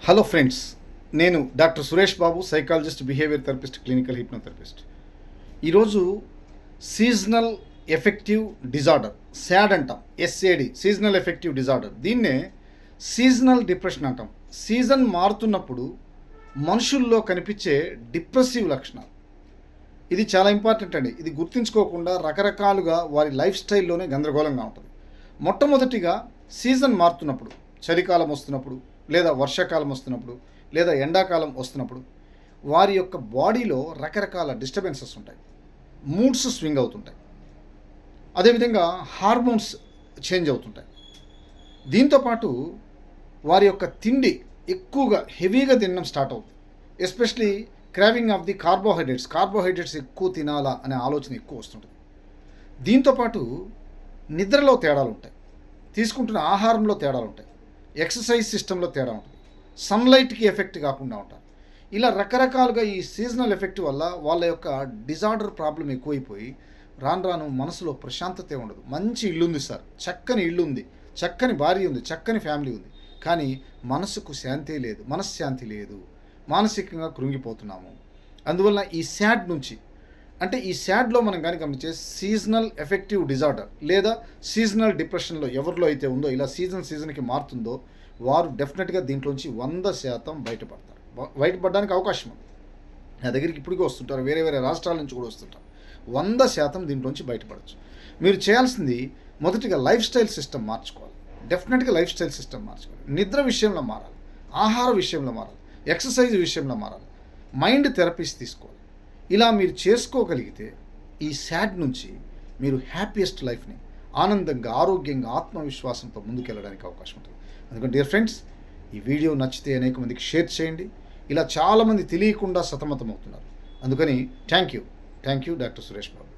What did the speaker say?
Hello friends, నేను doctor Suresh Babu, psychologist, behaviour therapist, clinical hypnotherapist. ఈరోజు seasonal affective disorder, SAD అంటాం, SAD, seasonal affective disorder. దీన్నే seasonal depression అంటాం. Season మారుతున్నప్పుడు మనుషుల్లో కనిపించే డిప్రెసివ్ లక్షణాలు. ఇది చాలా ఇంపార్టెంట్ అండి. ఇది గుర్తుంచుకోకుండా రకరకాలుగా వారి లైఫ్ స్టైల్లోనే గందరగోళంగా ఉంటుంది. మొట్టమొదటిగా సీజన్ మారుతున్నప్పుడు, చలికాలం వస్తున్నప్పుడు, లేదా వర్షాకాలం వస్తున్నప్పుడు, లేదా ఎండాకాలం వస్తున్నప్పుడు వారి యొక్క బాడీలో రకరకాల డిస్టర్బెన్సెస్ ఉంటాయి. మూడ్స్ స్వింగ్ అవుతుంటాయి. అదేవిధంగా హార్మోన్స్ చేంజ్ అవుతుంటాయి. దీంతోపాటు వారి యొక్క తిండి ఎక్కువగా హెవీగా తినడం స్టార్ట్ అవుతుంది. Especially craving of the carbohydrates ఎక్కువ తినాలా అనే ఆలోచన ఎక్కువ వస్తుంటుంది. దీంతోపాటు నిద్రలో తేడాలు ఉంటాయి, తీసుకుంటున్న ఆహారంలో తేడాలు ఉంటాయి, ఎక్సర్సైజ్ సిస్టంలో తేడా ఉంటుంది, సన్లైట్కి ఎఫెక్ట్ కాకుండా ఉంటారు. ఇలా రకరకాలుగా ఈ సీజనల్ ఎఫెక్ట్ వల్ల వాళ్ళ యొక్క డిజార్డర్ ప్రాబ్లం ఎక్కువైపోయి రాను రాను మనసులో ప్రశాంతతే ఉండదు. మంచి ఇల్లు ఉంది సార్, చక్కని ఇల్లు ఉంది, చక్కని భార్య ఉంది, చక్కని ఫ్యామిలీ ఉంది, కానీ మనసుకు శాంతి లేదు, మనశ్శాంతి లేదు, మానసికంగా కృంగిపోతున్నాము. అందువల్ల ఈ SAD నుంచి, అంటే ఈ SADలో మనం కానీ గమనించే సీజనల్ ఎఫెక్టివ్ డిజార్డర్ లేదా సీజనల్ డిప్రెషన్లో ఎవరిలో అయితే ఉందో, ఇలా సీజన్కి మారుతుందో వారు డెఫినెట్గా దీంట్లోంచి 100% బయటపడతారు. బయటపడడానికి అవకాశం ఉంది. నా దగ్గరికి ఇప్పటికీ వస్తుంటారు, వేరే వేరే రాష్ట్రాల నుంచి కూడా వస్తుంటారు. 100% దీంట్లోంచి బయటపడవచ్చు. మీరు చేయాల్సింది మొదటిగా లైఫ్ స్టైల్ సిస్టమ్ మార్చుకోవాలి. డెఫినెట్గా లైఫ్ స్టైల్ సిస్టమ్ మార్చుకోవాలి. నిద్ర విషయంలో మారాలి, ఆహార విషయంలో మారాలి, ఎక్సర్సైజ్ విషయంలో మారాలి, మైండ్ థెరపీస్ తీసుకోవాలి. ఇలా మీరు చేసుకోగలిగితే ఈ SAD నుంచి మీరు హ్యాపీయెస్ట్ లైఫ్ని ఆనందంగా, ఆరోగ్యంగా, ఆత్మవిశ్వాసంతో ముందుకెళ్ళడానికి అవకాశం ఉంటుంది. అందుకని డియర్ ఫ్రెండ్స్, ఈ వీడియో నచ్చితే అనేక మందికి షేర్ చేయండి. ఇలా చాలామంది తెలియకుండా సతమతం అవుతున్నారు. అందుకని thank you doctor Suresh Babu.